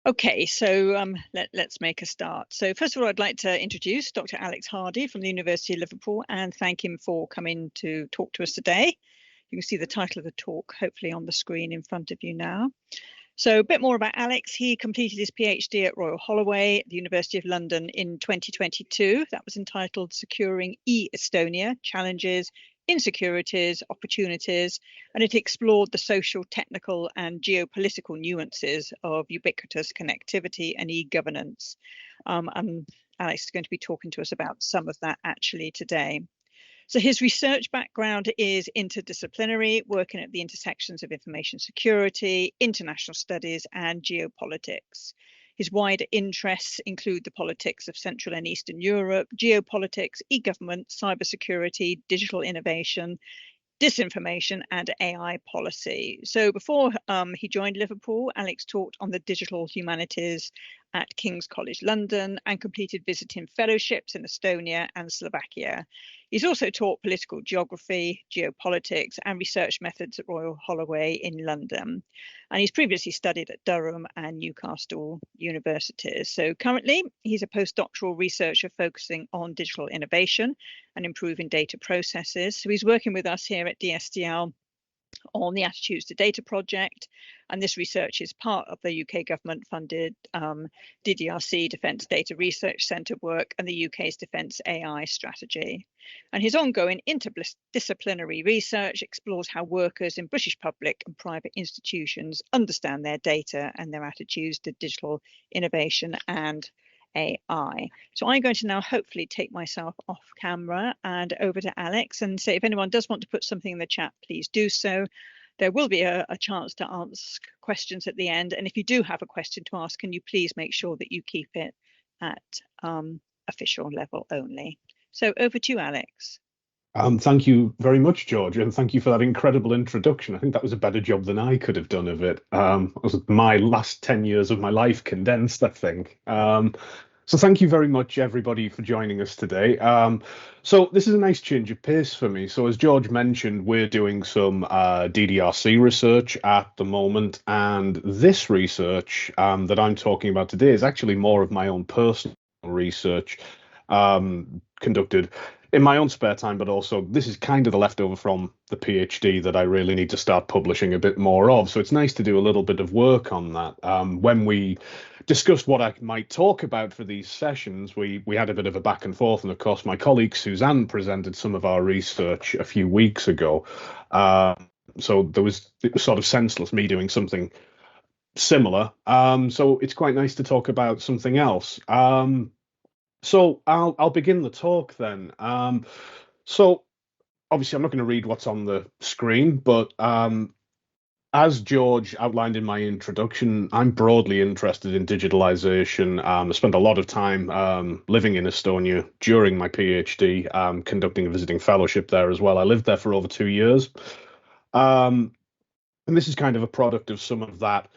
Okay, so let's make a start. So first of all, I'd like to introduce Dr. Alex Hardy from the University of Liverpool and thank him for coming to talk to us today. You can see the title of the talk hopefully on the screen in front of you now. So a bit more about Alex. He completed his PhD at Royal Holloway at the University of London in 2022. That was entitled Securing Estonia, Challenges, Insecurities, Opportunities, and it explored the social, technical and geopolitical nuances of ubiquitous connectivity and e-governance. And Alex is going to be talking to us about some of that actually today. So his research background is interdisciplinary, working at the intersections of information security, international studies, and geopolitics. His wider interests include the politics of Central and Eastern Europe, geopolitics, e-government, cybersecurity, digital innovation, disinformation and AI policy. So before he joined Liverpool, Alex taught on the digital humanities at King's College London and completed visiting fellowships in Estonia and Slovakia. He's also taught political geography, geopolitics and research methods at Royal Holloway in London. And he's previously studied at Durham and Newcastle universities. So currently he's a postdoctoral researcher focusing on digital innovation and improving data processes. So he's working with us here at DSDL on the Attitudes to Data project, and this research is part of the UK government funded DDRC Defence Data Research Centre work and the UK's Defence AI strategy. And his ongoing interdisciplinary research explores how workers in British public and private institutions understand their data and their attitudes to digital innovation and AI. So I'm going to now hopefully take myself off camera and over to Alex and say if anyone does want to put something in the chat, please do so. There will be a chance to ask questions at the end. And if you do have a question to ask, can you please make sure that you keep it at official level only. So over to you, Alex. Thank you very much, George, and thank you for that incredible introduction. I think that was a better job than I could have done of it. It was my last 10 years of my life condensed, I think. So thank you very much, everybody, for joining us today. So this is a nice change of pace for me. So as George mentioned, we're doing some DDRC research at the moment, and this research that I'm talking about today is actually more of my own personal research conducted in my own spare time, but also this is kind of the leftover from the PhD that I really need to start publishing a bit more of. So it's nice to do a little bit of work on that. When we discussed what I might talk about for these sessions, we had a bit of a back and forth. And of course, my colleague Suzanne presented some of our research a few weeks ago. So it was sort of senseless me doing something similar. So it's quite nice to talk about something else. So I'll begin the talk then. So obviously I'm not going to read what's on the screen, but as George outlined in my introduction, I'm broadly interested in digitalization. I spent a lot of time living in Estonia during my PhD, conducting a visiting fellowship there as well. I lived there for over 2 years. And this is kind of a product of some of that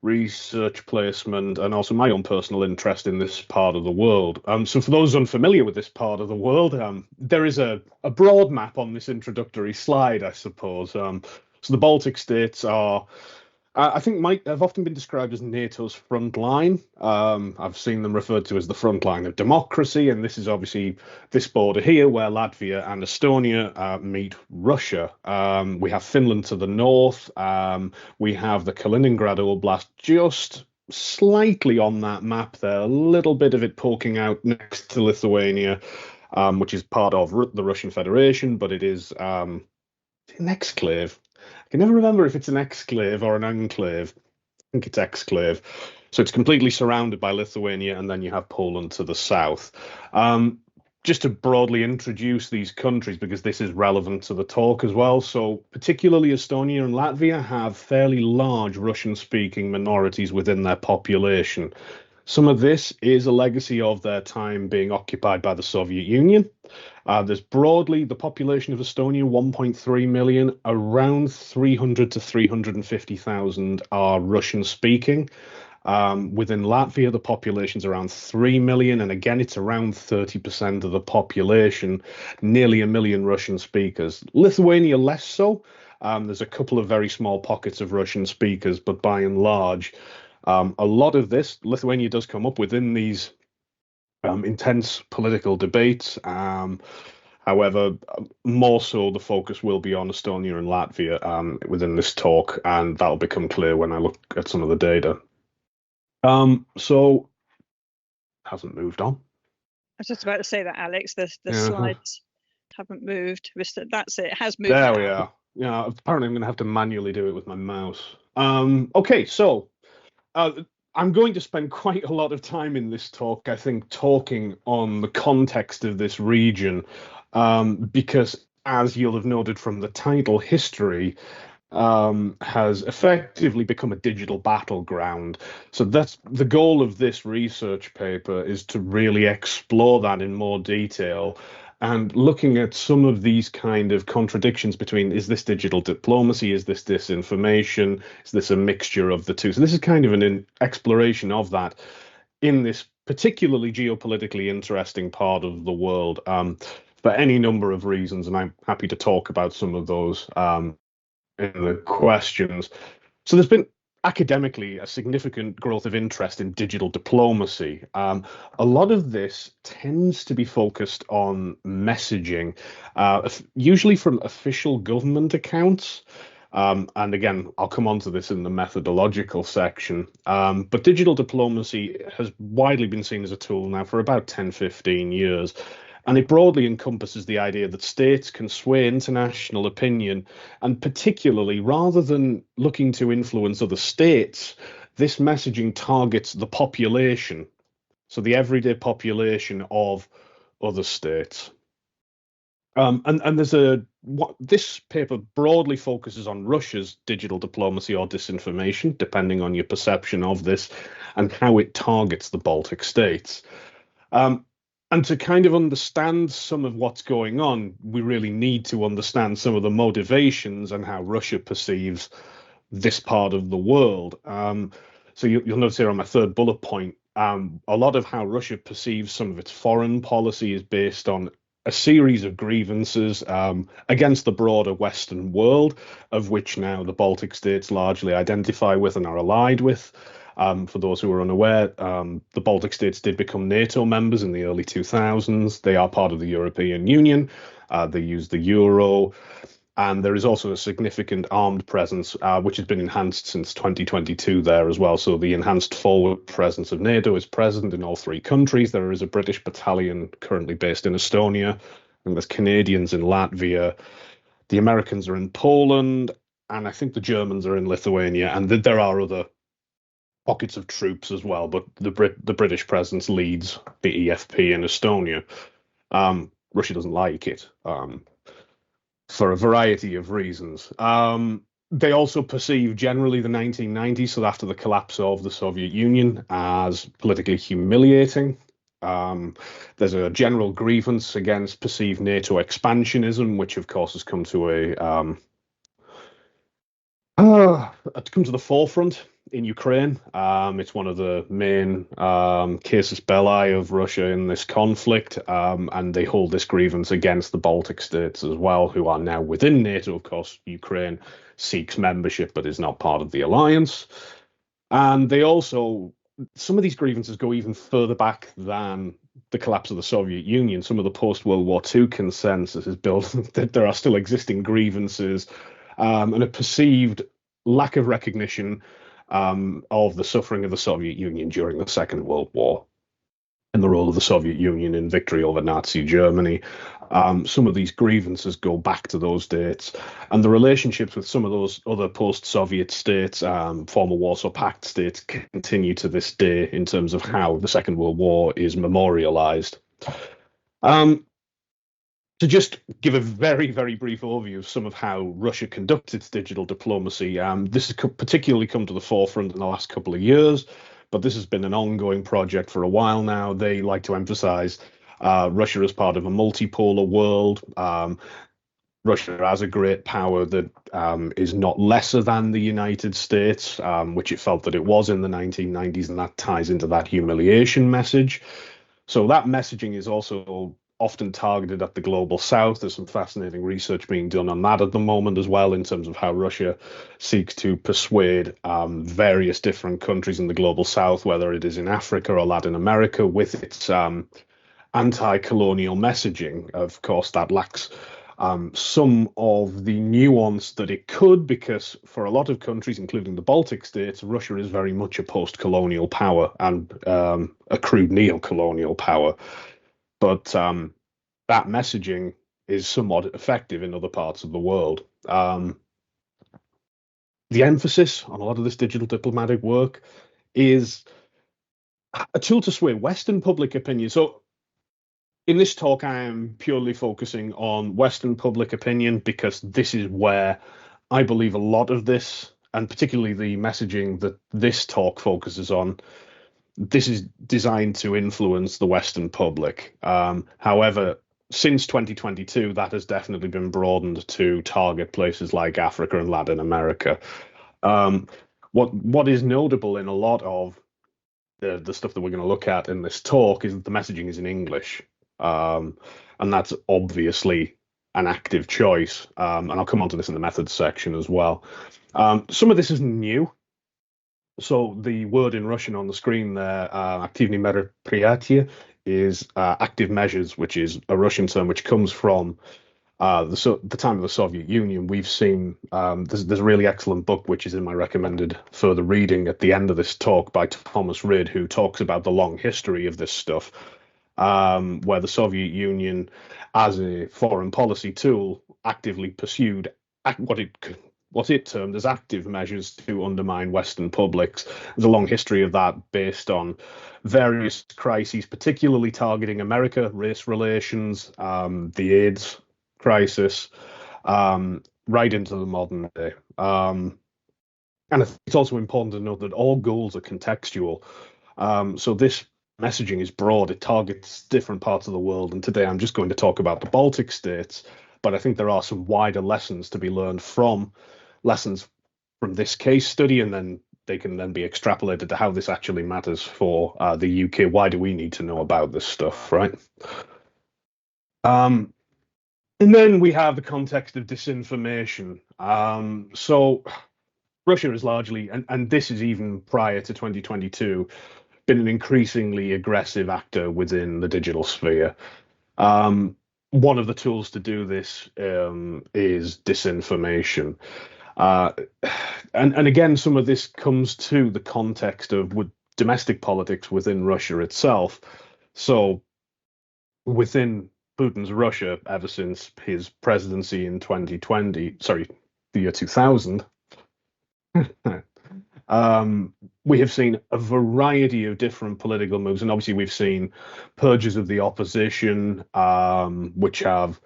research placement and also my own personal interest in this part of the world. So for those unfamiliar with this part of the world, there is a broad map on this introductory slide, I suppose. So the Baltic states are, I think, have often been described as NATO's front line. I've seen them referred to as the front line of democracy, and this is obviously this border here where Latvia and Estonia meet Russia. We have Finland to the north. We have the Kaliningrad Oblast just slightly on that map there, a little bit of it poking out next to Lithuania, which is part of the Russian Federation, but it is an exclave. I can never remember if it's an exclave or an enclave. I think it's exclave. So it's completely surrounded by Lithuania, and then you have Poland to the south. Just to broadly introduce these countries, because this is relevant to the talk as well. So particularly Estonia and Latvia have fairly large Russian-speaking minorities within their population. Some of this is a legacy of their time being occupied by the Soviet Union. There's broadly the population of Estonia, 1.3 million, around 300 to 350,000 are Russian speaking. Within Latvia, the population's around 3 million, and again, it's around 30% of the population, nearly 1 million Russian speakers. Lithuania, less so. There's a couple of very small pockets of Russian speakers, but by and large, A lot of this, Lithuania does come up within these intense political debates. However, more so the focus will be on Estonia and Latvia within this talk, and that'll become clear when I look at some of the data. So hasn't moved on. I was just about to say that, Alex. The Yeah. slides haven't moved. That's it. It has moved. There now. we are. Yeah, apparently I'm going to have to manually do it with my mouse. Okay, so I'm going to spend quite a lot of time in this talk, I think, talking on the context of this region, because as you'll have noted from the title, history has effectively become a digital battleground. So that's the goal of this research paper, is to really explore that in more detail and looking at some of these kind of contradictions between, is this digital diplomacy, is this disinformation, is this a mixture of the two? So this is kind of an exploration of that in this particularly geopolitically interesting part of the world, for any number of reasons, and I'm happy to talk about some of those in the questions. So there's been academically a significant growth of interest in digital diplomacy. A lot of this tends to be focused on messaging, usually from official government accounts. And again, I'll come on to this in the methodological section. But digital diplomacy has widely been seen as a tool now for about 10, 15 years. And it broadly encompasses the idea that states can sway international opinion, and particularly, rather than looking to influence other states, this messaging targets the population, so the everyday population of other states. And there's this paper broadly focuses on Russia's digital diplomacy or disinformation, depending on your perception of this, and how it targets the Baltic states. And to kind of understand some of what's going on, we really need to understand some of the motivations and how Russia perceives this part of the world. So you'll notice here on my third bullet point, a lot of how Russia perceives some of its foreign policy is based on a series of grievances against the broader Western world, of which now the Baltic states largely identify with and are allied with. For those who are unaware, the Baltic states did become NATO members in the early 2000s. They are part of the European Union. They use the euro. And there is also a significant armed presence, which has been enhanced since 2022 there as well. So the enhanced forward presence of NATO is present in all three countries. There is a British battalion currently based in Estonia, and there's Canadians in Latvia. The Americans are in Poland, and I think the Germans are in Lithuania. And there are other pockets of troops as well, but the British presence leads the EFP in Estonia. Russia doesn't like it for a variety of reasons. They also perceive generally the 1990s, so after the collapse of the Soviet Union, as politically humiliating. There's a general grievance against perceived NATO expansionism, which of course has come to the forefront in Ukraine. It's one of the main casus belli of Russia in this conflict, and they hold this grievance against the Baltic states as well, who are now within NATO. Of course, Ukraine seeks membership but is not part of the alliance. And they also, some of these grievances go even further back than the collapse of the Soviet Union. Some of the post-World War II consensus is built that there are still existing grievances and a perceived lack of recognition of the suffering of the Soviet Union during the Second World War and the role of the Soviet Union in victory over Nazi Germany. Some of these grievances go back to those dates, and the relationships with some of those other post-Soviet states, former Warsaw Pact states, continue to this day in terms of how the Second World War is memorialized. To just give a very, very brief overview of some of how Russia conducts its digital diplomacy, this has particularly come to the forefront in the last couple of years, but this has been an ongoing project for a while now. They like to emphasize Russia as part of a multipolar world. Russia as a great power that is not lesser than the United States, which it felt that it was in the 1990s, and that ties into that humiliation message. So that messaging is also often targeted at the global south. There's some fascinating research being done on that at the moment as well, in terms of how Russia seeks to persuade various different countries in the global south, whether it is in Africa or Latin America, with its anti-colonial messaging. Of course, that lacks some of the nuance that it could, because for a lot of countries, including the Baltic states, Russia is very much a post-colonial power and a crude neo-colonial power. But that messaging is somewhat effective in other parts of the world. The emphasis on a lot of this digital diplomatic work is a tool to sway Western public opinion. So in this talk, I am purely focusing on Western public opinion, because this is where I believe a lot of this, and particularly the messaging that this talk focuses on, this is designed to influence the Western public. However, since 2022, that has definitely been broadened to target places like Africa and Latin America. What is notable in a lot of the stuff that we're going to look at in this talk is that the messaging is in English. And that's obviously an active choice. And I'll come on to this in the methods section as well. Some of this is new. So the word in Russian on the screen there, "активные мероприятия," is active measures, which is a Russian term which comes from the time of the Soviet Union. We've seen there's a really excellent book which is in my recommended further reading at the end of this talk by Thomas Rid, who talks about the long history of this stuff, where the Soviet Union, as a foreign policy tool, actively pursued what it termed as active measures to undermine Western publics. There's a long history of that based on various crises, particularly targeting America, race relations, the AIDS crisis, right into the modern day. And it's also important to note that all goals are contextual. So this messaging is broad. It targets different parts of the world. And today I'm just going to talk about the Baltic states, but I think there are some wider lessons to be learned from this case study, and then they can then be extrapolated to how this actually matters for the UK. Why do we need to know about this stuff, right? And then we have the context of disinformation. So Russia is largely, and this is even prior to 2022, been an increasingly aggressive actor within the digital sphere. One of the tools to do this is disinformation. And again, some of this comes to the context of domestic politics within Russia itself. So within Putin's Russia, ever since his presidency in the year 2000, we have seen a variety of different political moves. And obviously we've seen purges of the opposition, which have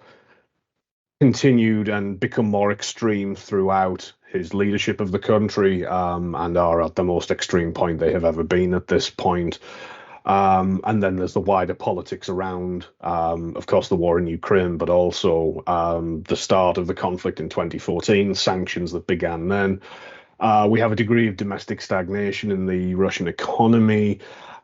continued and become more extreme throughout his leadership of the country, and are at the most extreme point they have ever been at this point. And then there's the wider politics around, of course, the war in Ukraine, but also the start of the conflict in 2014, sanctions that began then. We have a degree of domestic stagnation in the Russian economy.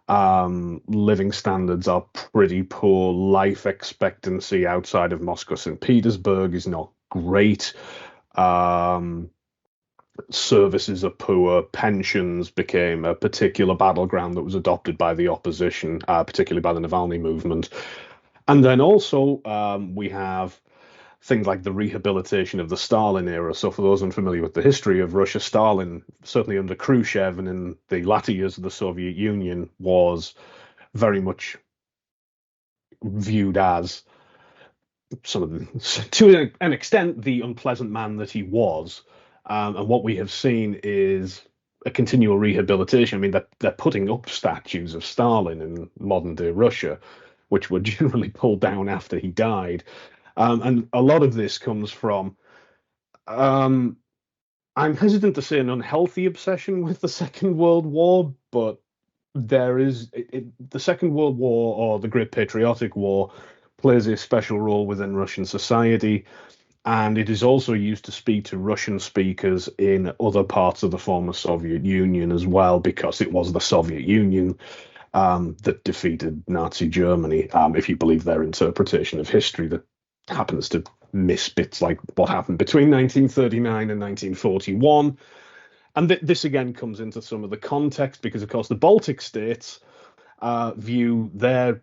Living standards are pretty poor. Life expectancy outside of Moscow, St. Petersburg is not great. Services are poor. Pensions became a particular battleground that was adopted by the opposition, particularly by the Navalny movement. And then also we have things like the rehabilitation of the Stalin era. So for those unfamiliar with the history of Russia, Stalin, certainly under Khrushchev and in the latter years of the Soviet Union, was very much viewed as to an extent, the unpleasant man that he was. And what we have seen is a continual rehabilitation. I mean, they're putting up statues of Stalin in modern day Russia, which were generally pulled down after he died. And a lot of this comes from, I'm hesitant to say an unhealthy obsession with the Second World War, but there is the Second World War, or the Great Patriotic War, plays a special role within Russian society, and it is also used to speak to Russian speakers in other parts of the former Soviet Union as well, because it was the Soviet Union that defeated Nazi Germany, if you believe their interpretation of history that happens to miss bits like what happened between 1939 and 1941. And this again comes into some of the context because, of course, the Baltic states view their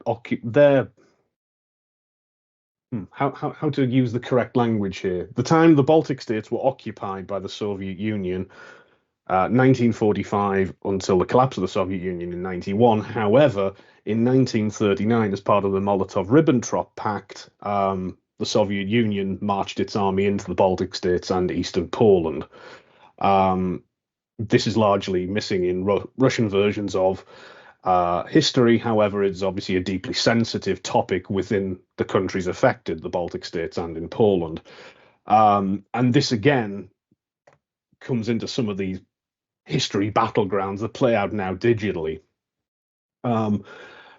how to use the correct language here. The time the Baltic states were occupied by the Soviet Union, 1945 until the collapse of the Soviet Union in 91. However, in 1939, as part of the Molotov-Ribbentrop Pact, the Soviet Union marched its army into the Baltic states and eastern Poland. This is largely missing in Russian versions of history. However, it's obviously a deeply sensitive topic within the countries affected, the Baltic states and in Poland. And this again comes into some of these history battlegrounds that play out now digitally.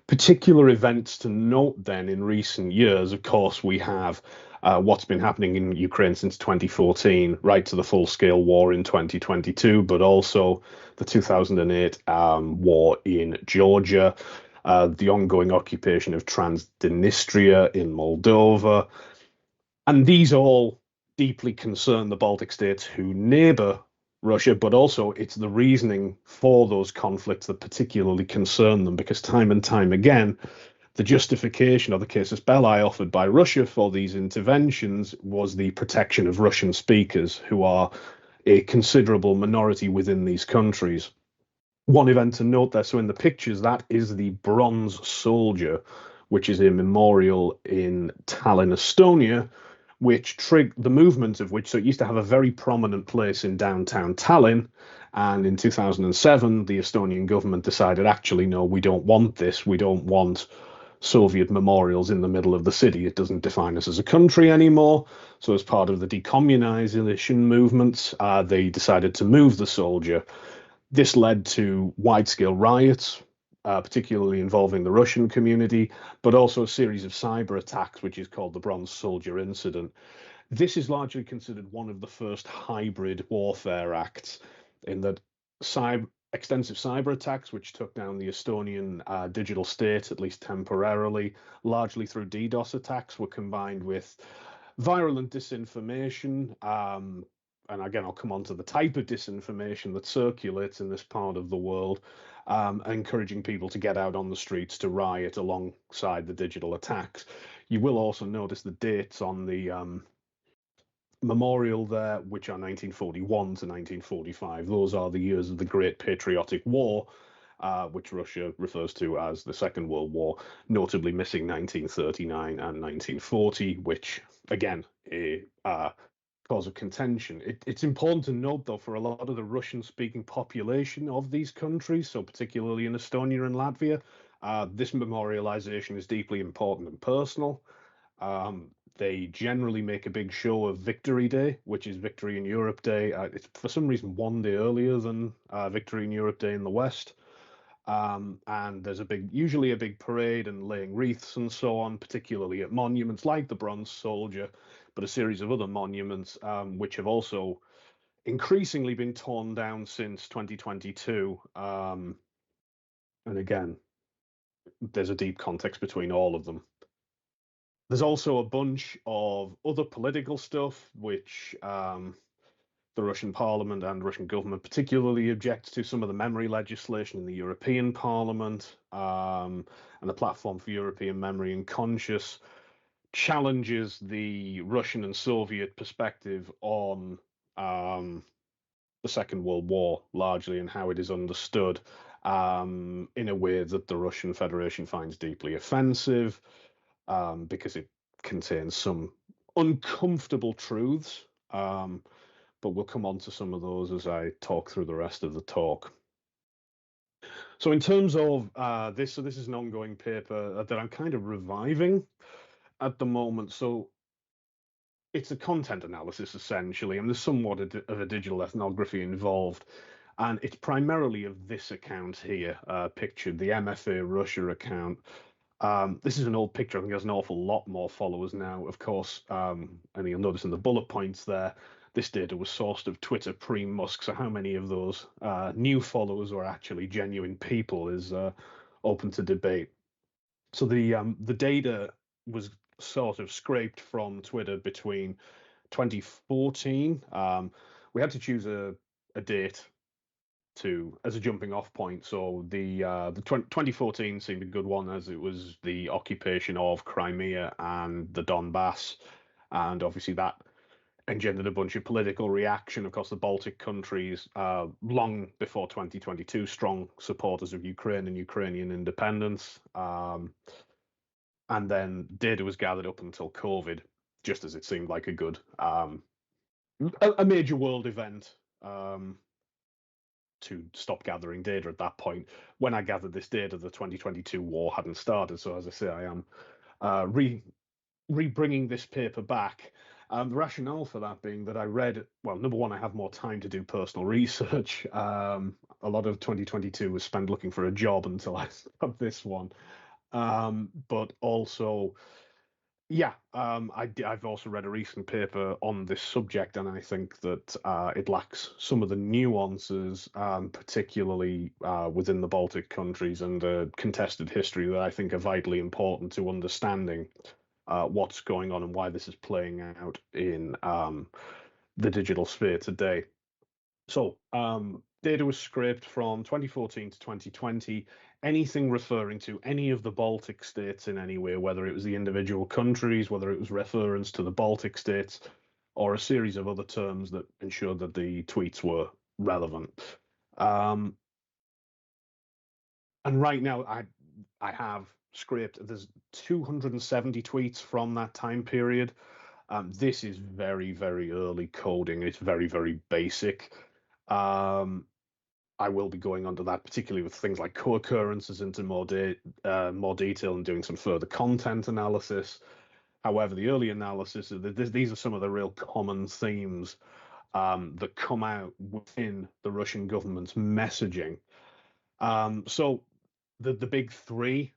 Particular events to note then in recent years, of course, we have what's been happening in Ukraine since 2014, right to the full-scale war in 2022, but also the 2008 war in Georgia, the ongoing occupation of Transnistria in Moldova. And these all deeply concern the Baltic states who neighbor Russia, but also it's the reasoning for those conflicts that particularly concern them, because time and time again, the justification or the casus belli offered by Russia for these interventions was the protection of Russian speakers, who are a considerable minority within these countries. One event to note there, so in the pictures, that is the Bronze Soldier, which is a memorial in Tallinn, Estonia, which triggered the movement of which, so it used to have a very prominent place in downtown Tallinn. And in 2007, the Estonian government decided, actually, no, we don't want this. We don't want Soviet memorials in the middle of the city. It doesn't define us as a country anymore. So as part of the decommunization movements, they decided to move the soldier. This led to wide-scale riots, particularly involving the Russian community, but also a series of cyber attacks, which is called the Bronze Soldier Incident. This is largely considered one of the first hybrid warfare acts, in that extensive cyber attacks, which took down the Estonian digital state, at least temporarily, largely through DDoS attacks, were combined with virulent disinformation. And again, I'll come on to the type of disinformation that circulates in this part of the world, encouraging people to get out on the streets to riot alongside the digital attacks. You will also notice the dates on the memorial there, which are 1941 to 1945. Those are the years of the Great Patriotic War, which Russia refers to as the Second World War, notably missing 1939 and 1940, which, again, a cause of contention. It's important to note, though, for a lot of the Russian-speaking population of these countries, so particularly in Estonia and Latvia, this memorialization is deeply important and personal. They generally make a big show of Victory Day, which is Victory in Europe Day. It's for some reason one day earlier than Victory in Europe Day in the West. And there's usually a big parade and laying wreaths and so on, particularly at monuments like the Bronze Soldier, but a series of other monuments, which have also increasingly been torn down since 2022. And again, there's a deep context between all of them. There's also a bunch of other political stuff, which the Russian parliament and Russian government particularly objects to. Some of the memory legislation in the European Parliament, and the Platform for European Memory and Conscience challenges the Russian and Soviet perspective on the Second World War, largely, and how it is understood, in a way that the Russian Federation finds deeply offensive, because it contains some uncomfortable truths. But we'll come on to some of those as I talk through the rest of the talk. So in terms of this is an ongoing paper that I'm kind of reviving at the moment. So it's a content analysis, essentially, and there's somewhat of a digital ethnography involved. And it's primarily of this account here, pictured, the MFA Russia account. This is an old picture. I think there's an awful lot more followers now, of course. And you'll notice in the bullet points there, this data was sourced of Twitter pre-Musk. So how many of those new followers were actually genuine people is open to debate. So the data was sort of scraped from Twitter between 2014. We had to choose a date as a jumping off point. So the 2014 seemed a good one, as it was the occupation of Crimea and the Donbass, and obviously that engendered a bunch of political reaction. Of course, the Baltic countries, long before 2022, strong supporters of Ukraine and Ukrainian independence. And then data was gathered up until COVID, just as it seemed like a good, a major world event to stop gathering data at that point. When I gathered this data, the 2022 war hadn't started. So as I say, I am re-bringing this paper back. The rationale for that being that I read, well, number one, I have more time to do personal research. A lot of 2022 was spent looking for a job until I got this one. But also, yeah, I've also read a recent paper on this subject, and I think that it lacks some of the nuances, particularly within the Baltic countries and the contested history that I think are vitally important to understanding what's going on and why this is playing out in the digital sphere today. So, data was scraped from 2014 to 2020. Anything referring to any of the Baltic states in any way, whether it was the individual countries, whether it was reference to the Baltic states, or a series of other terms that ensured that the tweets were relevant. And right now, I have scraped. There's 270 tweets from that time period. This is very, very early coding. It's very, very basic. I will be going onto that, particularly with things like co-occurrences, into more detail and doing some further content analysis. However, the early analysis, these are some of the real common themes that come out within the Russian government's messaging. So the big three,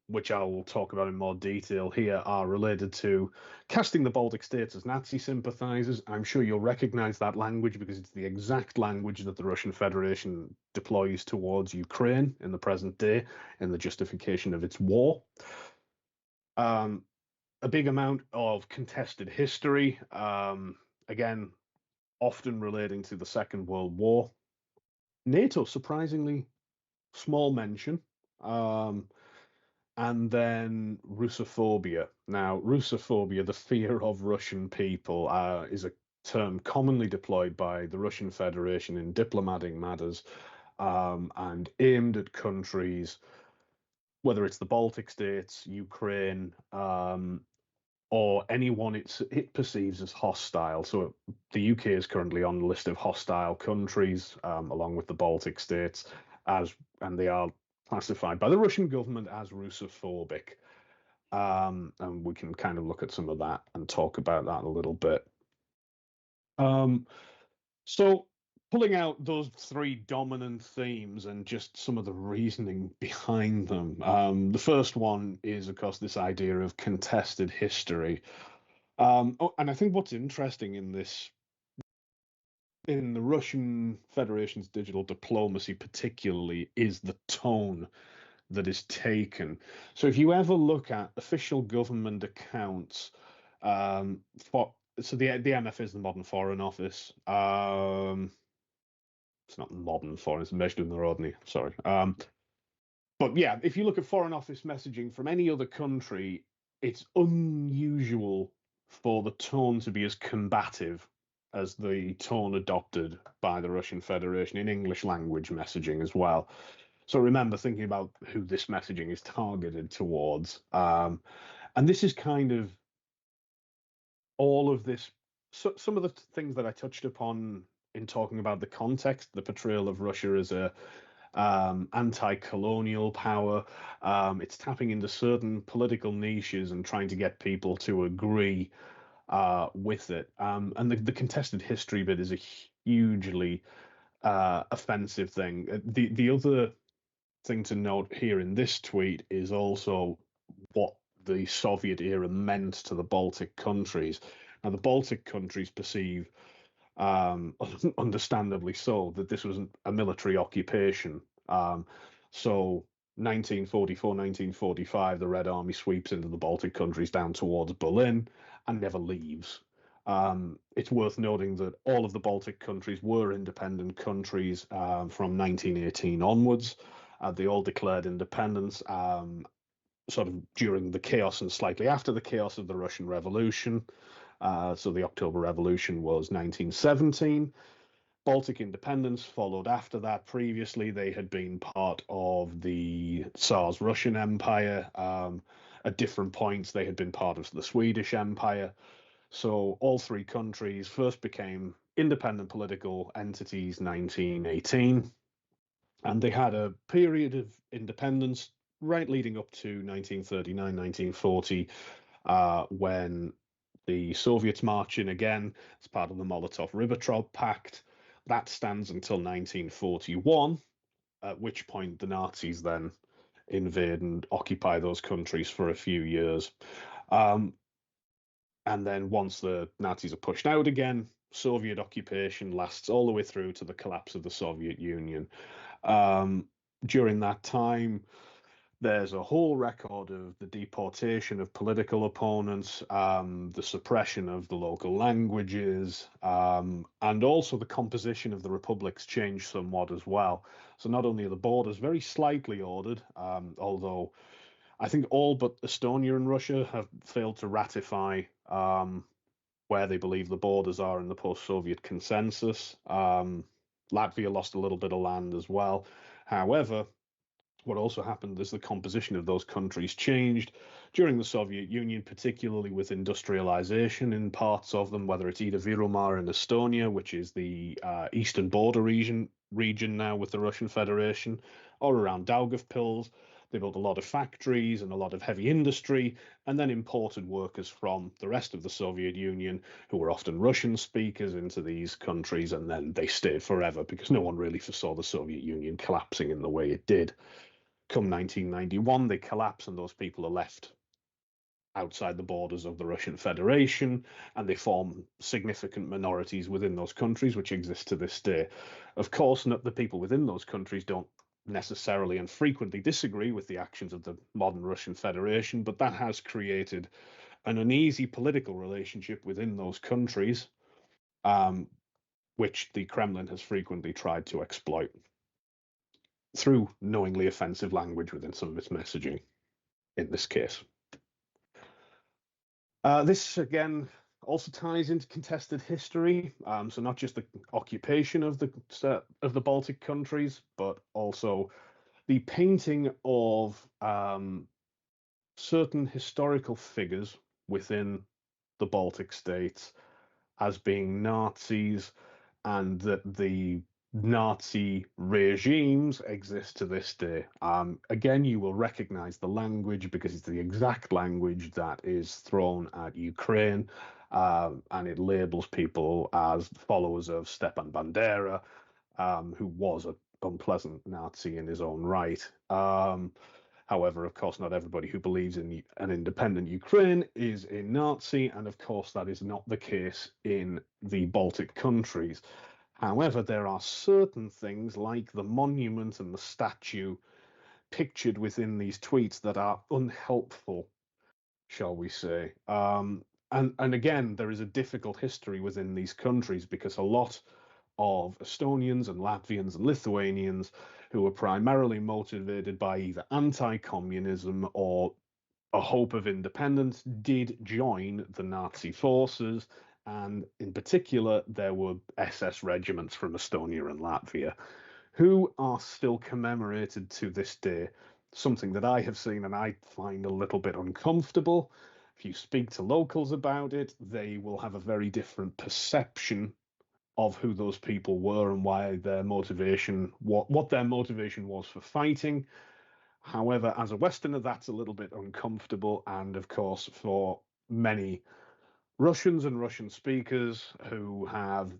which I will talk about in more detail here, are related to casting the Baltic states as Nazi sympathizers. I'm sure you'll recognize that language because it's the exact language that the Russian Federation deploys towards Ukraine in the present day in the justification of its war. A big amount of contested history, again, often relating to the Second World War. NATO, surprisingly, small mention. And then Russophobia. Now, Russophobia, the fear of Russian people, is a term commonly deployed by the Russian Federation in diplomatic matters, and aimed at countries, whether it's the Baltic states, Ukraine, or anyone it perceives as hostile. So the UK is currently on the list of hostile countries, along with the Baltic states, and they are classified by the Russian government as Russophobic. And we can kind of look at some of that and talk about that a little bit. So pulling out those three dominant themes and just some of the reasoning behind them. The first one is, of course, this idea of contested history. And I think what's interesting in this, in the Russian Federation's digital diplomacy particularly, is the tone that is taken. So if you ever look at official government accounts, so the MF is the Modern Foreign Office. It's not modern foreign, it's Международный, sorry. But yeah, if you look at Foreign Office messaging from any other country, it's unusual for the tone to be as combative as the tone adopted by the Russian Federation in English language messaging as well. So remember thinking about who this messaging is targeted towards. And this is kind of all of this. So some of the things that I touched upon in talking about the context, the portrayal of Russia as a anti-colonial power. It's tapping into certain political niches and trying to get people to agree with it. And the contested history bit is a hugely offensive thing. The other thing to note here in this tweet is also what the Soviet era meant to the Baltic countries. Now, the Baltic countries perceive, understandably so, that this was a military occupation. So 1944, 1945, the Red Army sweeps into the Baltic countries down towards Berlin and never leaves. It's worth noting that all of the Baltic countries were independent countries from 1918 onwards. They all declared independence sort of during the chaos and slightly after the chaos of the Russian Revolution. So the October Revolution was 1917. Baltic independence followed after that. Previously, they had been part of the Tsar's Russian Empire. At different points, they had been part of the Swedish Empire. So all three countries first became independent political entities 1918, and they had a period of independence right leading up to 1939, 1940, when the Soviets march in again as part of the Molotov-Ribbentrop Pact. That stands until 1941, at which point the Nazis then invade and occupy those countries for a few years. And then once the Nazis are pushed out again, Soviet occupation lasts all the way through to the collapse of the Soviet Union. During that time, there's a whole record of the deportation of political opponents, the suppression of the local languages, and also the composition of the republics changed somewhat as well. So not only are the borders very slightly ordered, although I think all but Estonia and Russia have failed to ratify where they believe the borders are in the post-Soviet consensus. Latvia lost a little bit of land as well. However, what also happened is the composition of those countries changed during the Soviet Union, particularly with industrialization in parts of them, whether it's either Virumar in Estonia, which is the eastern border region now with the Russian Federation, or around Daugavpils. They built a lot of factories and a lot of heavy industry, and then imported workers from the rest of the Soviet Union, who were often Russian speakers, into these countries, and then they stayed forever because no one really foresaw the Soviet Union collapsing in the way it did. Come 1991, they collapse, and those people are left outside the borders of the Russian Federation, and they form significant minorities within those countries, which exist to this day. Of course, the people within those countries don't necessarily and frequently disagree with the actions of the modern Russian Federation, but that has created an uneasy political relationship within those countries, which the Kremlin has frequently tried to exploit through knowingly offensive language within some of its messaging, in this case. This, again, also ties into contested history, so not just the occupation of the Baltic countries, but also the painting of certain historical figures within the Baltic states as being Nazis, and that the Nazi regimes exist to this day. Again, you will recognize the language because it's the exact language that is thrown at Ukraine, and it labels people as followers of Stepan Bandera, who was an unpleasant Nazi in his own right. However, of course, not everybody who believes in an independent Ukraine is a Nazi, and of course, that is not the case in the Baltic countries. However, there are certain things like the monument and the statue pictured within these tweets that are unhelpful, shall we say. And again, there is a difficult history within these countries because a lot of Estonians and Latvians and Lithuanians who were primarily motivated by either anti-communism or a hope of independence did join the Nazi forces, and in particular there were SS regiments from Estonia and Latvia who are still commemorated to this day, something that I have seen and I find a little bit uncomfortable. If you speak to locals about it, they will have a very different perception of who those people were and why their motivation, what their motivation was for fighting. However, as a Westerner, that's a little bit uncomfortable. And of course, for many Russians and Russian speakers who have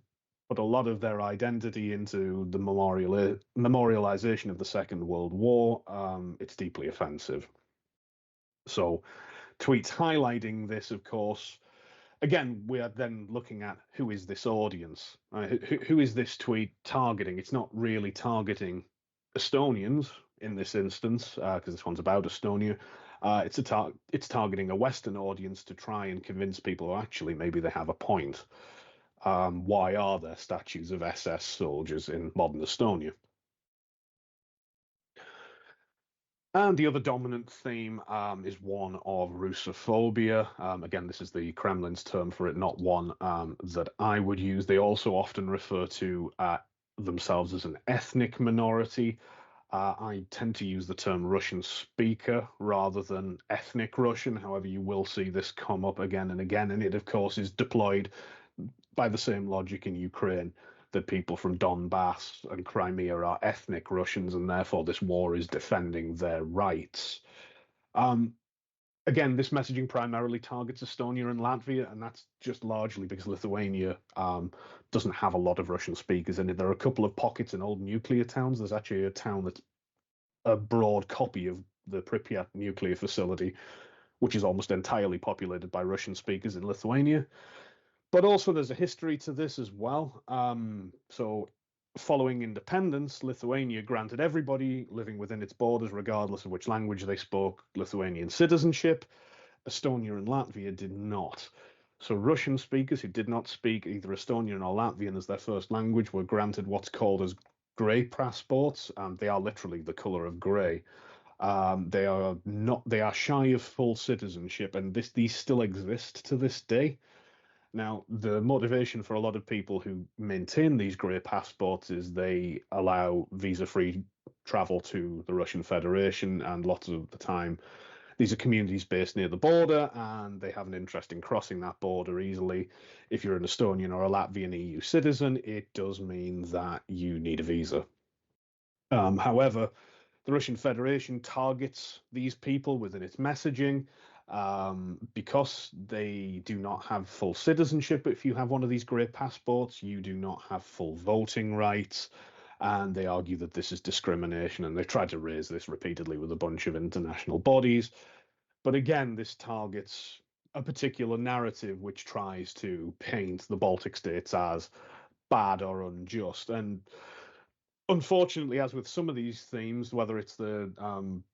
put a lot of their identity into the memorialization of the Second World War, it's deeply offensive. So tweets highlighting this, of course, again, we are then looking at who is this audience? Who is this tweet targeting? It's not really targeting Estonians, in this instance, because this one's about Estonia. It's targeting a Western audience to try and convince people, actually, maybe they have a point. Why are there statues of SS soldiers in modern Estonia? And the other dominant theme is one of Russophobia. Again, this is the Kremlin's term for it, not one that I would use. They also often refer to themselves as an ethnic minority. I tend to use the term Russian speaker rather than ethnic Russian. However, you will see this come up again and again. And it, of course, is deployed by the same logic in Ukraine, that people from Donbass and Crimea are ethnic Russians, and therefore this war is defending their rights. Again, this messaging primarily targets Estonia and Latvia, and that's just largely because Lithuania doesn't have a lot of Russian speakers in it. There are a couple of pockets in old nuclear towns. There's actually a town that's a broad copy of the Pripyat nuclear facility, which is almost entirely populated by Russian speakers in Lithuania. But also there's a history to this as well. So following independence, Lithuania granted everybody living within its borders, regardless of which language they spoke, Lithuanian citizenship. Estonia and Latvia did not. So Russian speakers who did not speak either Estonian or Latvian as their first language were granted what's called as grey passports. They are literally the colour of grey. They are not. They are shy of full citizenship, and these still exist to this day. Now, the motivation for a lot of people who maintain these grey passports is they allow visa-free travel to the Russian Federation, and lots of the time these are communities based near the border, and they have an interest in crossing that border easily. If you're an Estonian or a Latvian EU citizen, it does mean that you need a visa. However, the Russian Federation targets these people within its messaging because they do not have full citizenship. If you have one of these grey passports, you do not have full voting rights. And they argue that this is discrimination. And they've tried to raise this repeatedly with a bunch of international bodies. But again, this targets a particular narrative which tries to paint the Baltic states as bad or unjust. And unfortunately, as with some of these themes, whether it's the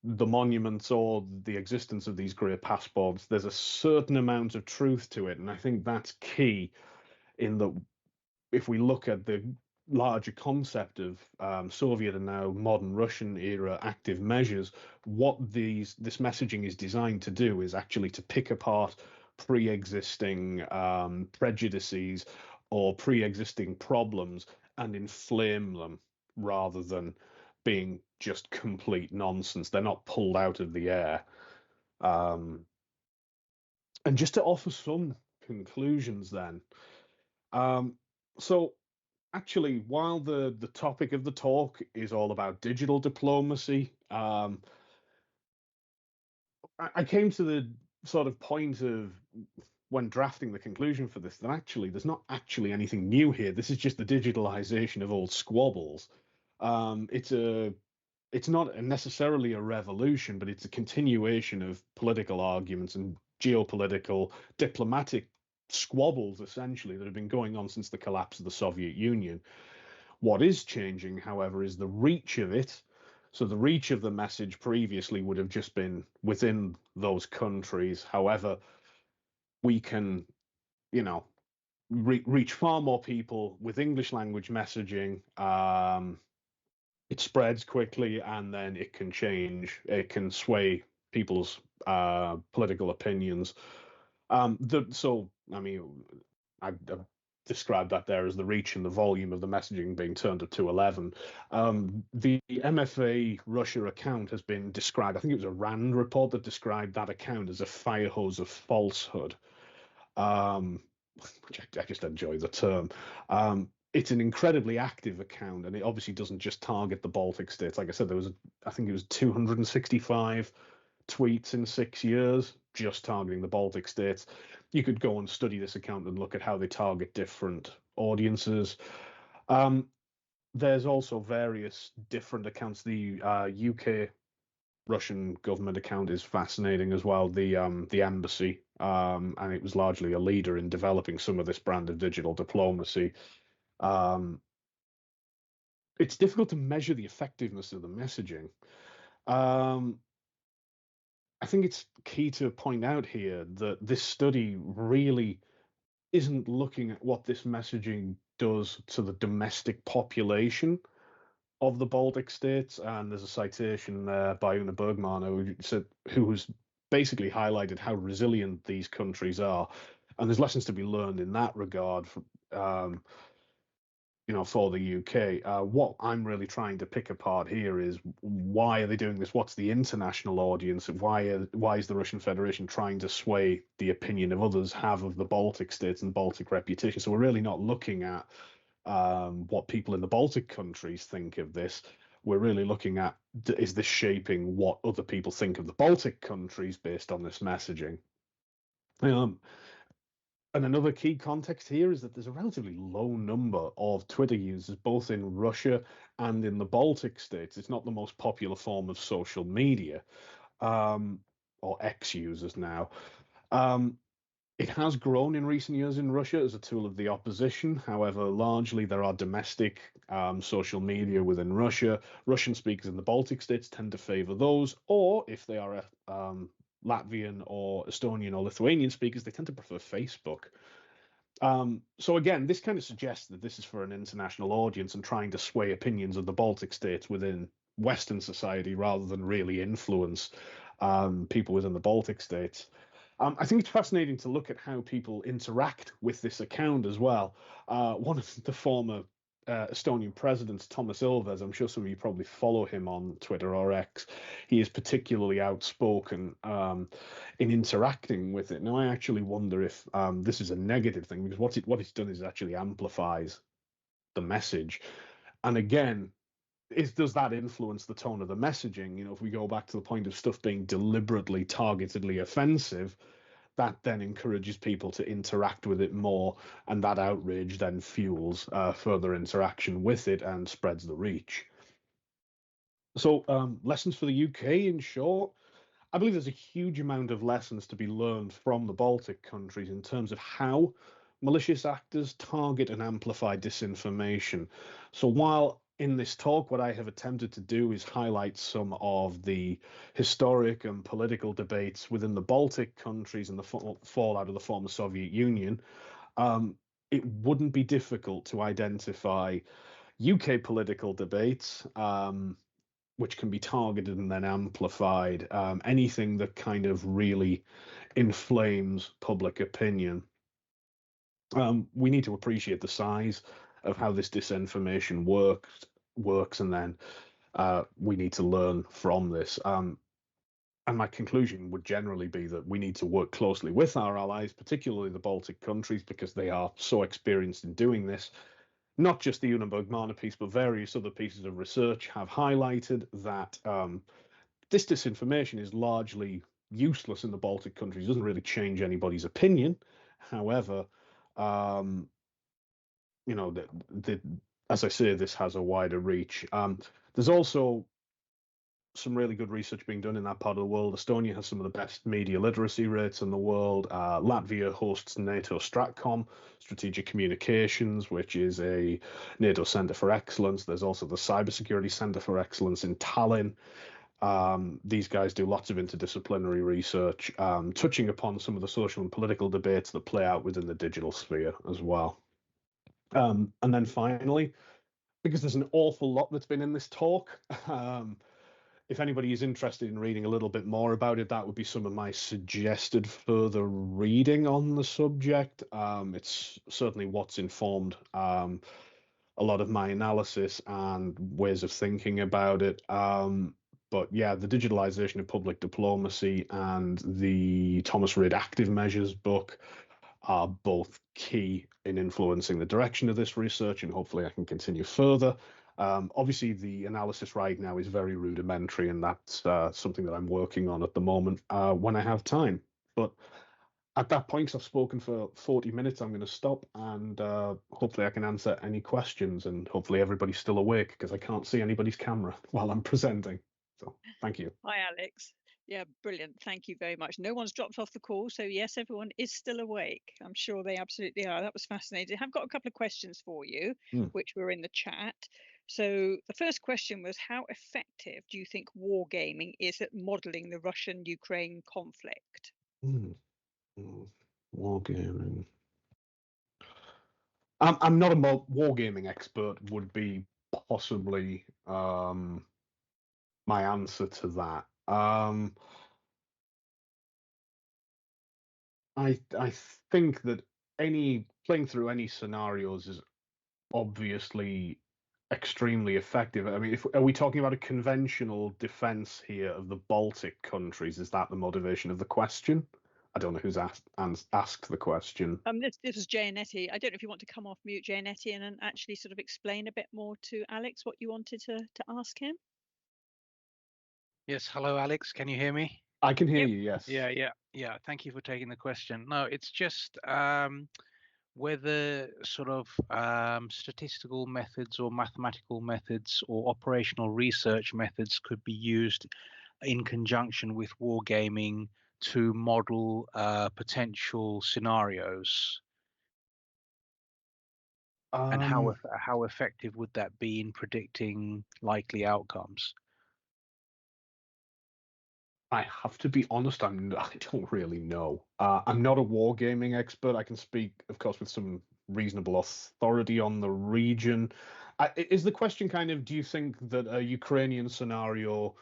monuments or the existence of these grey passports, there's a certain amount of truth to it, and I think that's key. In that, if we look at the larger concept of Soviet and now modern Russian era active measures, what this messaging is designed to do is actually to pick apart pre-existing prejudices or pre-existing problems and inflame them rather than being just complete nonsense. They're not pulled out of the air. And just to offer some conclusions then. So actually, while the topic of the talk is all about digital diplomacy, I came to the sort of point of when drafting the conclusion for this that actually there's not actually anything new here. This is just the digitalization of old squabbles. It's not necessarily a revolution, but it's a continuation of political arguments and geopolitical diplomatic squabbles essentially that have been going on since the collapse of the Soviet Union. What is changing, however, is the reach of it. So the reach of the message previously would have just been within those countries. However, we can, reach far more people with English language messaging. It spreads quickly, and then it can change. It can sway people's political opinions. I mean, I've described that there as the reach and the volume of the messaging being turned up to 11. The MFA Russia account has been described, I think it was a RAND report that described that account as a fire hose of falsehood, which I just enjoy the term. It's an incredibly active account, and it obviously doesn't just target the Baltic states. Like I said, I think it was 265 tweets in 6 years just targeting the Baltic states. You could go and study this account and look at how they target different audiences. There's also various different accounts. The UK Russian government account is fascinating as well. The embassy, and it was largely a leader in developing some of this brand of digital diplomacy. It's difficult to measure the effectiveness of the messaging. Um, I think it's key to point out here that this study really isn't looking at what this messaging does to the domestic population of the Baltic states. And there's a citation by Una Bergman who's basically highlighted how resilient these countries are. And there's lessons to be learned in that regard for the UK. What I'm really trying to pick apart here is why are they doing this? What's the international audience? Why is the Russian Federation trying to sway the opinion of others have of the Baltic states and Baltic reputation? So we're really not looking at what people in the Baltic countries think of this. We're really looking at, is this shaping what other people think of the Baltic countries based on this messaging? And another key context here is that there's a relatively low number of Twitter users, both in Russia and in the Baltic states. It's not the most popular form of social media, or X users now. It has grown in recent years in Russia as a tool of the opposition. However, largely there are domestic social media within Russia. Russian speakers in the Baltic states tend to favor those, or if they are Latvian or Estonian or Lithuanian speakers, they tend to prefer Facebook. So again, this kind of suggests that this is for an international audience and trying to sway opinions of the Baltic states within Western society rather than really influence people within the Baltic states. I think it's fascinating to look at how people interact with this account as well. One of the former Estonian presidents, Thomas Ilves, I'm sure some of you probably follow him on Twitter or X. He is particularly outspoken in interacting with it. Now, I actually wonder if this is a negative thing, because what it's done is actually amplifies the message. And again, does that influence the tone of the messaging? If we go back to the point of stuff being deliberately, targetedly offensive, that then encourages people to interact with it more, and that outrage then fuels further interaction with it and spreads the reach. So, lessons for the UK, in short. I believe there's a huge amount of lessons to be learned from the Baltic countries in terms of how malicious actors target and amplify disinformation. So while in this talk, what I have attempted to do is highlight some of the historic and political debates within the Baltic countries and the fallout of the former Soviet Union, it wouldn't be difficult to identify UK political debates, which can be targeted and then amplified, anything that kind of really inflames public opinion. We need to appreciate the size of how this disinformation works, and then we need to learn from this. And my conclusion would generally be that we need to work closely with our allies, particularly the Baltic countries, because they are so experienced in doing this. Not just the Manor piece, but various other pieces of research have highlighted that this disinformation is largely useless in the Baltic countries. It doesn't really change anybody's opinion. However, as I say, this has a wider reach. There's also some really good research being done in that part of the world. Estonia has some of the best media literacy rates in the world. Latvia hosts NATO Stratcom, Strategic Communications, which is a NATO Centre for Excellence. There's also the Cybersecurity Centre for Excellence in Tallinn. These guys do lots of interdisciplinary research, touching upon some of the social and political debates that play out within the digital sphere as well. And then finally, because there's an awful lot that's been in this talk, if anybody is interested in reading a little bit more about it, that would be some of my suggested further reading on the subject. It's certainly what's informed a lot of my analysis and ways of thinking about it. But yeah, the digitalization of public diplomacy and the Thomas Reid Active Measures book are both key in influencing the direction of this research, and hopefully I can continue further. Obviously, the analysis right now is very rudimentary, and that's something that I'm working on at the moment when I have time. But at that point, I've spoken for 40 minutes. I'm going to stop, and hopefully I can answer any questions, and hopefully everybody's still awake, because I can't see anybody's camera while I'm presenting. So thank you. Hi, Alex. Yeah, brilliant. Thank you very much. No one's dropped off the call. So yes, everyone is still awake. I'm sure they absolutely are. That was fascinating. I've got a couple of questions for you, which were in the chat. So the first question was, how effective do you think wargaming is at modelling the Russian-Ukraine conflict? Wargaming. I'm not a wargaming expert, would be possibly my answer to that. I think that any playing through any scenarios is obviously extremely effective. I mean, are we talking about a conventional defense here of the Baltic countries? Is that the motivation of the question? I don't know who's asked the question. This is Janetti. I don't know if you want to come off mute, Janetti, and actually sort of explain a bit more to Alex what you wanted to ask him. Yes, hello, Alex. Can you hear me? I can hear you, yes. Yeah. Thank you for taking the question. No, it's just whether sort of statistical methods or mathematical methods or operational research methods could be used in conjunction with wargaming to model potential scenarios. And how effective would that be in predicting likely outcomes? I have to be honest, I don't really know. I'm not a wargaming expert. I can speak, of course, with some reasonable authority on the region. Is the question kind of, do you think that a Ukrainian scenario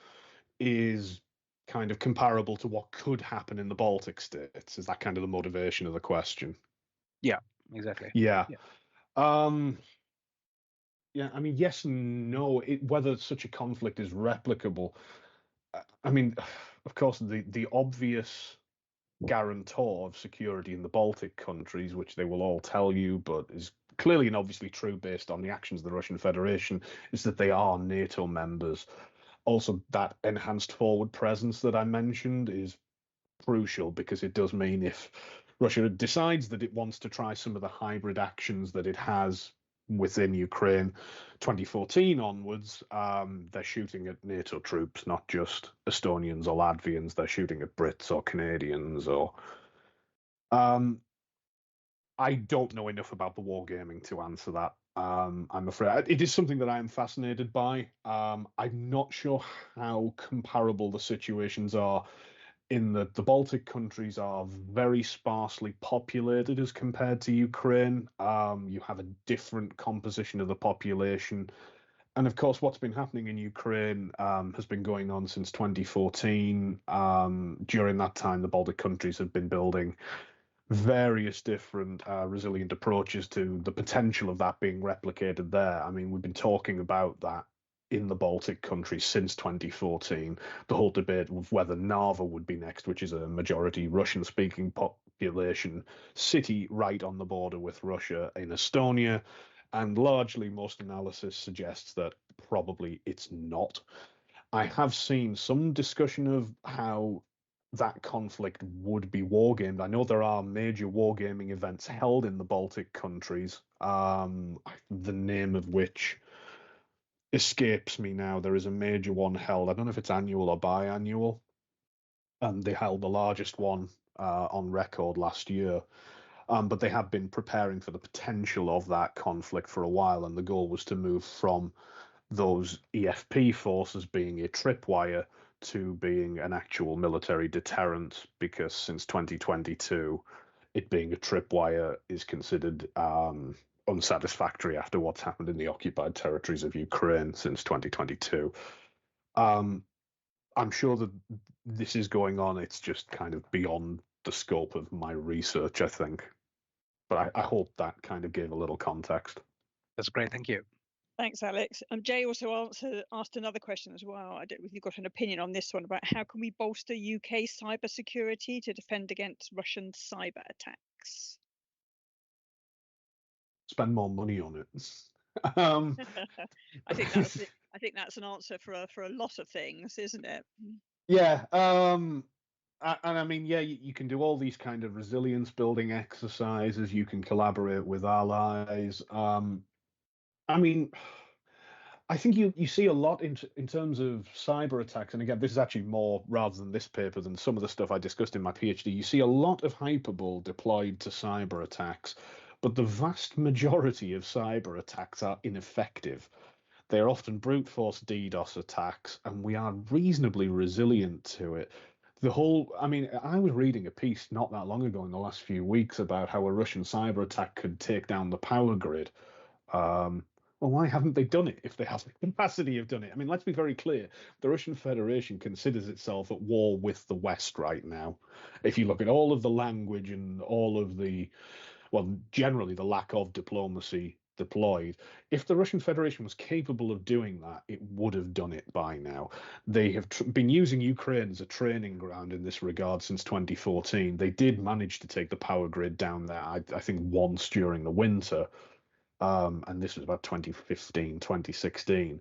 is kind of comparable to what could happen in the Baltic states? Is that kind of the motivation of the question? Yeah, exactly. Yeah. Yeah, I mean, yes and no. Whether such a conflict is replicable. I mean, of course, the obvious guarantor of security in the Baltic countries, which they will all tell you, but is clearly and obviously true based on the actions of the Russian Federation, is that they are NATO members. Also, that enhanced forward presence that I mentioned is crucial because it does mean if Russia decides that it wants to try some of the hybrid actions that it has within Ukraine 2014 onwards, they're shooting at NATO troops, not just Estonians or Latvians. They're shooting at Brits or Canadians or. I don't know enough about the wargaming to answer that. I'm afraid it is something that I am fascinated by. I'm not sure how comparable the situations are in that the Baltic countries are very sparsely populated as compared to Ukraine. You have a different composition of the population. And of course, what's been happening in Ukraine has been going on since 2014. During that time, the Baltic countries have been building various different resilient approaches to the potential of that being replicated there. I mean, we've been talking about that in the Baltic countries since 2014. The whole debate of whether Narva would be next, which is a majority Russian-speaking population city right on the border with Russia in Estonia. And largely, most analysis suggests that probably it's not. I have seen some discussion of how that conflict would be wargamed. I know there are major wargaming events held in the Baltic countries, the name of which escapes me now. There is a major one held. I don't know if it's annual or biannual. And they held the largest one on record last year. But they have been preparing for the potential of that conflict for a while, and the goal was to move from those EFP forces being a tripwire to being an actual military deterrent, because since 2022, it being a tripwire is considered unsatisfactory after what's happened in the occupied territories of Ukraine since 2022. I'm sure that this is going on. It's just kind of beyond the scope of my research, I think. But I hope that kind of gave a little context. That's great. Thank you. Thanks, Alex. Jay also asked another question as well. I don't know if you've got an opinion on this one about how can we bolster UK cybersecurity to defend against Russian cyber attacks? Spend more money on it. I think that's an answer for a lot of things, isn't it? Yeah. And I mean, yeah, you can do all these kind of resilience building exercises. You can collaborate with allies. I mean, I think you see a lot in terms of cyber attacks. And again, this is actually more rather than this paper than some of the stuff I discussed in my PhD. You see a lot of hyperbole deployed to cyber attacks, but the vast majority of cyber attacks are ineffective. They are often brute force DDoS attacks, and we are reasonably resilient to it. I mean, I was reading a piece not that long ago in the last few weeks about how a Russian cyber attack could take down the power grid. Well, why haven't they done it if they have the capacity of done it? I mean, let's be very clear. The Russian Federation considers itself at war with the West right now. If you look at all of the language and all of the, well, generally the lack of diplomacy deployed, if the Russian Federation was capable of doing that, it would have done it by now. They have been using Ukraine as a training ground in this regard since 2014. They did manage to take the power grid down there, I think, once during the winter. And this was about 2015, 2016.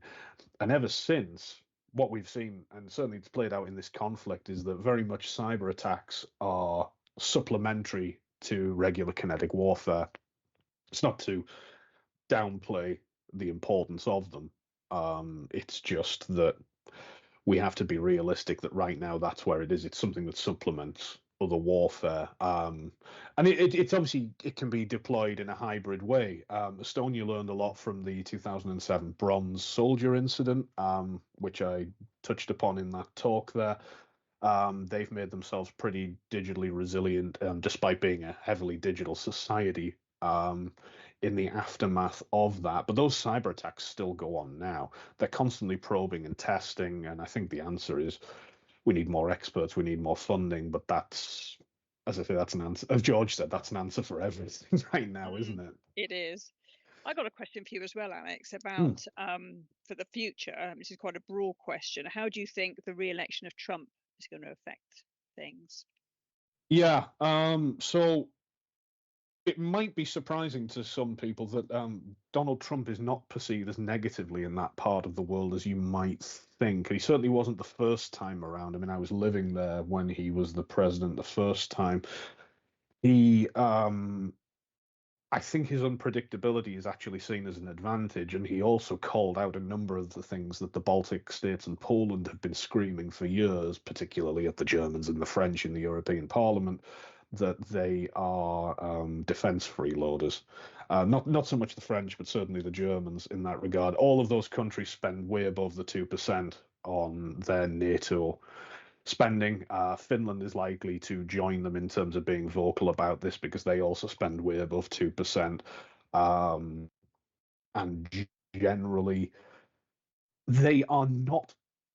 And ever since, what we've seen, and certainly it's played out in this conflict, is that very much cyber attacks are supplementary to regular kinetic warfare. It's not to downplay the importance of them. It's just that we have to be realistic that right now that's where it is. It's something that supplements other warfare. And it's obviously, it can be deployed in a hybrid way. Estonia learned a lot from the 2007 Bronze Soldier incident, which I touched upon in that talk there. They've made themselves pretty digitally resilient, despite being a heavily digital society, in the aftermath of that. But those cyber attacks still go on now. They're constantly probing and testing, and I think the answer is we need more experts, we need more funding. But that's, as I say, that's an answer. As George said, that's an answer for everything right now, isn't it? It is. I got a question for you as well, Alex, about for the future. This is quite a broad question. How do you think the re-election of Trump is going to affect things? Yeah. So it might be surprising to some people that Donald Trump is not perceived as negatively in that part of the world as you might think. He certainly wasn't the first time around. I mean, I was living there when he was the president the first time. He, I think his unpredictability is actually seen as an advantage, and he also called out a number of the things that the Baltic states and Poland have been screaming for years, particularly at the Germans and the French in the European Parliament, that they are defense freeloaders. Not so much the French, but certainly the Germans in that regard. All of those countries spend way above the 2% on their NATO spending. Finland is likely to join them in terms of being vocal about this because they also spend way above 2%. And generally, they are not,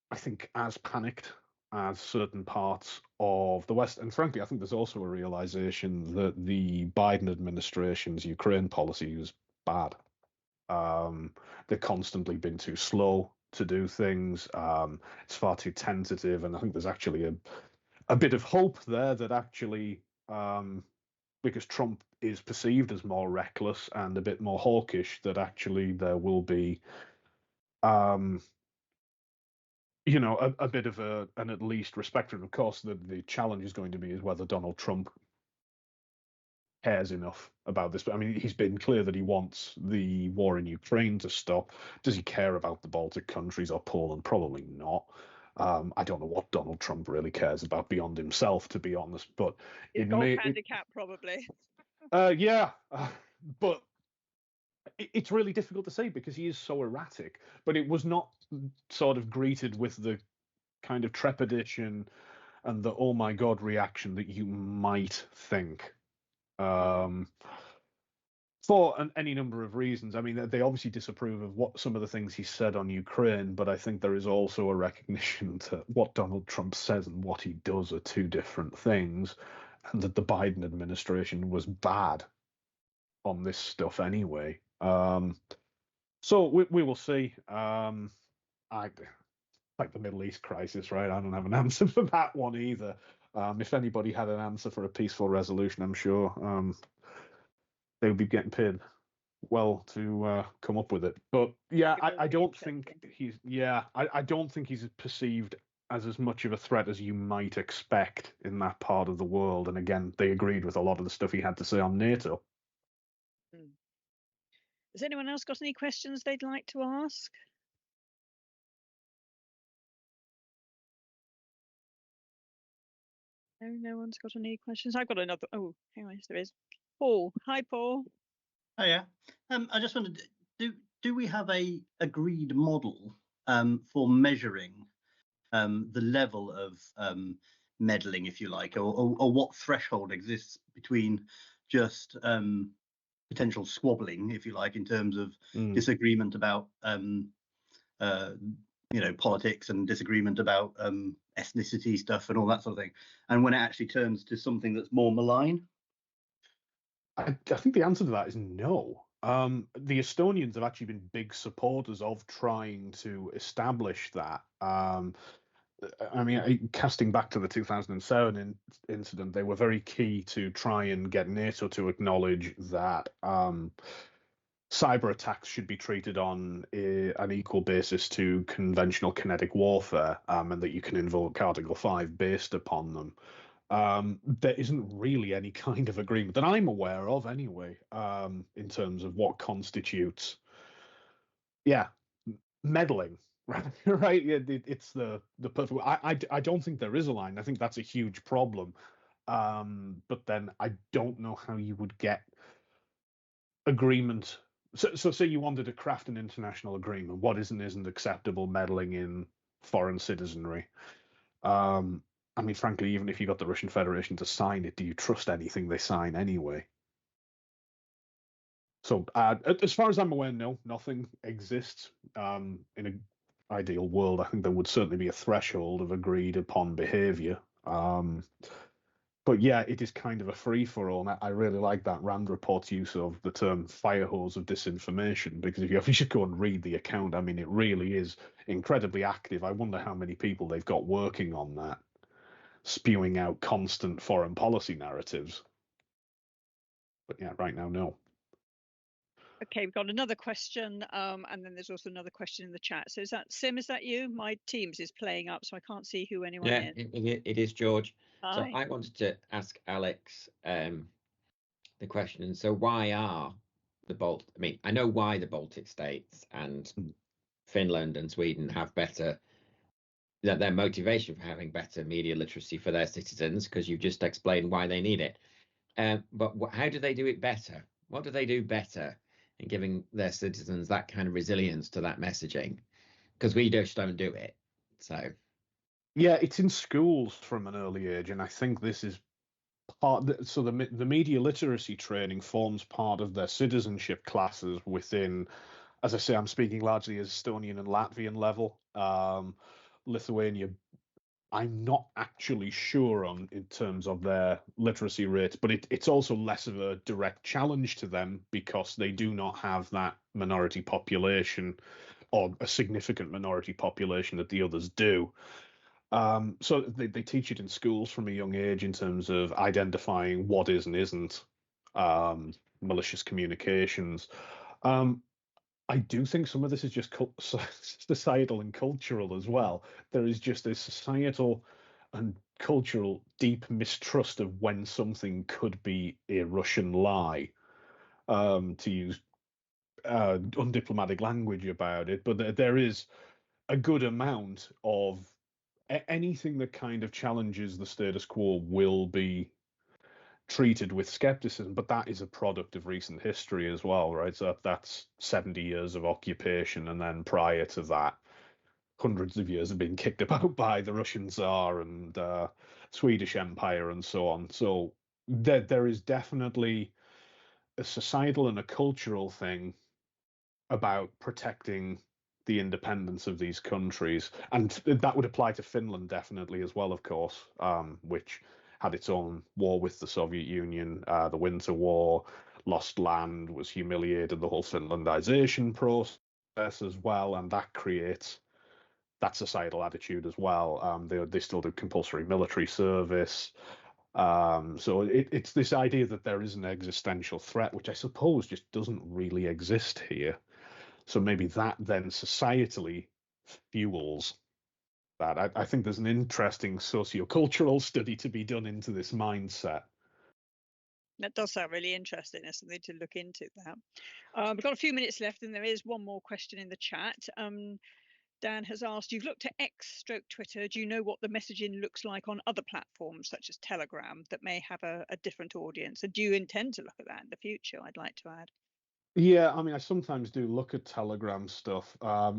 I think, as panicked as certain parts of the West. And frankly, I think there's also a realization that the Biden administration's Ukraine policy is bad. They've constantly been too slow to do things. It's far too tentative, and I think there's actually a bit of hope there that actually, because Trump is perceived as more reckless and a bit more hawkish, that actually there will be, a bit of an at least respect. And of course, the challenge is going to be is whether Donald Trump cares enough about this. But I mean, he's been clear that he wants the war in Ukraine to stop. Does he care about the Baltic countries or Poland? Probably not. I don't know what Donald Trump really cares about beyond himself, to be honest. But His golf handicap, probably. Yeah, but it's really difficult to say because he is so erratic. But it was not sort of greeted with the kind of trepidation and the oh my god reaction that you might think. For any number of reasons. I mean, they obviously disapprove of what some of the things he said on Ukraine, but I think there is also a recognition that what Donald Trump says and what he does are two different things, and that the Biden administration was bad on this stuff anyway. So we will see. Like the Middle East crisis, right? I don't have an answer for that one either. If anybody had an answer for a peaceful resolution, I'm sure they would be getting paid well to come up with it. But yeah, I don't think he's I don't think he's perceived as much of a threat as you might expect in that part of the world. And again, they agreed with a lot of the stuff he had to say on NATO. Has anyone else got any questions they'd like to ask? No one's got any questions. I've got another. Oh, hang on, yes, there is. Paul. Hi, Paul. Oh yeah. I just wondered, do do we have a agreed model for measuring the level of meddling, if you like, or what threshold exists between just potential squabbling, if you like, in terms of disagreement about politics and disagreement about ethnicity stuff and all that sort of thing, and when it actually turns to something that's more malign? I think the answer to that is no. The Estonians have actually been big supporters of trying to establish that. I mean, casting back to the 2007 incident, they were very key to try and get NATO to acknowledge that cyber attacks should be treated on an equal basis to conventional kinetic warfare, and that you can invoke Article 5 based upon them. There isn't really any kind of agreement that I'm aware of anyway, in terms of what constitutes, meddling, right? Right? It's the perfect. I don't think there is a line. I think that's a huge problem. But then I don't know how you would get agreement. So say you wanted to craft an international agreement. What is and isn't acceptable meddling in foreign citizenry? I mean, frankly, even if you got the Russian Federation to sign it, do you trust anything they sign anyway? So, as far as I'm aware, no, nothing exists. In an ideal world, I think there would certainly be a threshold of agreed upon behaviour. But yeah, it is kind of a free-for-all, and I really like that Rand report's use of the term fire hose of disinformation, because if you just go and read the account, I mean, it really is incredibly active. I wonder how many people they've got working on that, spewing out constant foreign policy narratives. But yeah, right now, no. Okay, we've got another question, and then there's also another question in the chat. So is that Sim? Is that you? My Teams is playing up, so I can't see who anyone is. It is George. Hi. So I wanted to ask Alex the question. So why are the Baltic? I mean, I know why the Baltic states and Finland and Sweden have better. Their motivation for having better media literacy for their citizens, because you've just explained why they need it. But how do they do it better? What do they do better in giving their citizens that kind of resilience to that messaging? Because we just don't do it. So yeah, it's in schools from an early age, and I think this is part. So the media literacy training forms part of their citizenship classes within. As I say, I'm speaking largely as Estonian and Latvian level. Lithuania, I'm not actually sure on in terms of their literacy rates, but it's also less of a direct challenge to them because they do not have that minority population or a significant minority population that the others do. So they teach it in schools from a young age in terms of identifying what is and isn't malicious communications. I do think some of this is just societal and cultural as well. There is just a societal and cultural deep mistrust of when something could be a Russian lie, to use undiplomatic language about it. But there is a good amount of anything that kind of challenges the status quo will be treated with skepticism, but that is a product of recent history as well, right? So that's 70 years of occupation, and then prior to that, hundreds of years of being kicked about by the Russian Tsar and Swedish Empire and so on. So there is definitely a societal and a cultural thing about protecting the independence of these countries, and that would apply to Finland definitely as well, of course, which had its own war with the Soviet Union, the Winter War, lost land, was humiliated, the whole Finlandization process as well, and that creates that societal attitude as well. They still do compulsory military service. So it's this idea that there is an existential threat, which I suppose just doesn't really exist here. So maybe that then societally fuels that. I think there's an interesting sociocultural study to be done into this mindset. That does sound really interesting. There's something to look into that. We've got a few minutes left, and there is one more question in the chat. Dan has asked, you've looked at X/Twitter. Do you know what the messaging looks like on other platforms such as Telegram that may have a different audience? And do you intend to look at that in the future? I'd like to add. Yeah, I mean, I sometimes do look at Telegram stuff.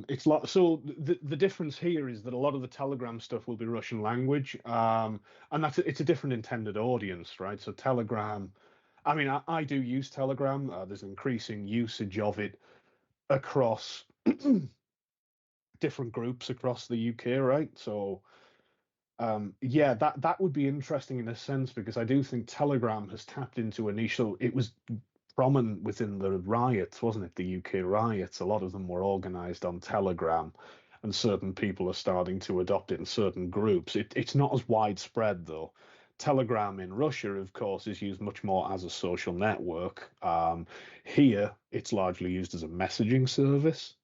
It's like, so the difference here is that a lot of the Telegram stuff will be Russian language, and it's a different intended audience, right? So Telegram, I mean, I do use Telegram. There's increasing usage of it across different groups across the UK, right? So yeah, that would be interesting in a sense because I do think Telegram has tapped into a niche. So it was prominent within the riots, wasn't it? The UK riots. A lot of them were organized on Telegram, and certain people are starting to adopt it in certain groups. It's not as widespread though. Telegram in Russia, of course, is used much more as a social network. Here, it's largely used as a messaging service.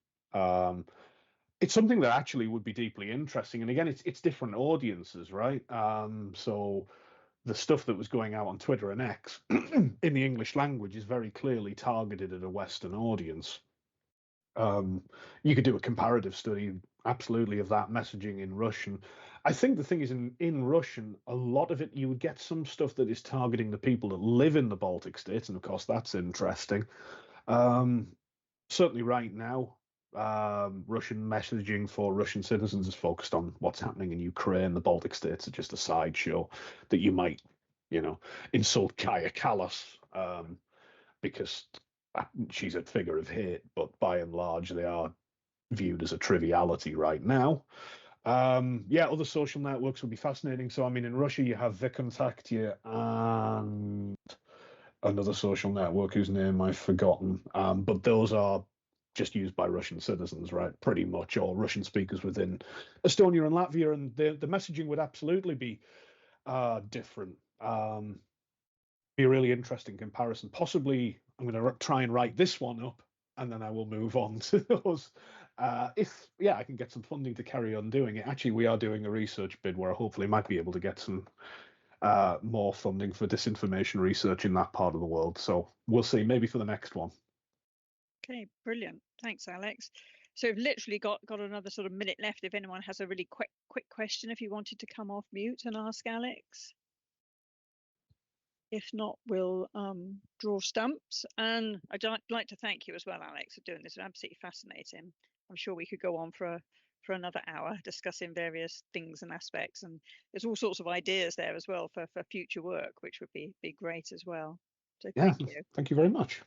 It's something that actually would be deeply interesting. And again, it's different audiences, right? So the stuff that was going out on Twitter and X in the English language is very clearly targeted at a Western audience. You could do a comparative study, absolutely, of that messaging in Russian. I think the thing is, in Russian, a lot of it, you would get some stuff that is targeting the people that live in the Baltic states, and of course, that's interesting. Certainly right now, Russian messaging for Russian citizens is focused on what's happening in Ukraine. The Baltic states are just a sideshow that you might, insult Kaya Kallas because she's a figure of hate, but by and large, they are viewed as a triviality right now. Yeah, other social networks would be fascinating. So, I mean, in Russia, you have VKontakte and another social network whose name I've forgotten. But those are just used by Russian citizens, right? Pretty much, or Russian speakers within Estonia and Latvia, and the messaging would absolutely be different. Be a really interesting comparison. Possibly, I'm going to try and write this one up, and then I will move on to those. If I can get some funding to carry on doing it. Actually, we are doing a research bid where I hopefully might be able to get some more funding for disinformation research in that part of the world. So we'll see, maybe for the next one. Okay, brilliant. Thanks, Alex. So we've literally got another sort of minute left. If anyone has a really quick question, if you wanted to come off mute and ask Alex. If not, we'll draw stumps. And I'd like to thank you as well, Alex, for doing this. It's absolutely fascinating. I'm sure we could go on for another hour discussing various things and aspects. And there's all sorts of ideas there as well for future work, which would be great as well. So thank you. Thank you very much.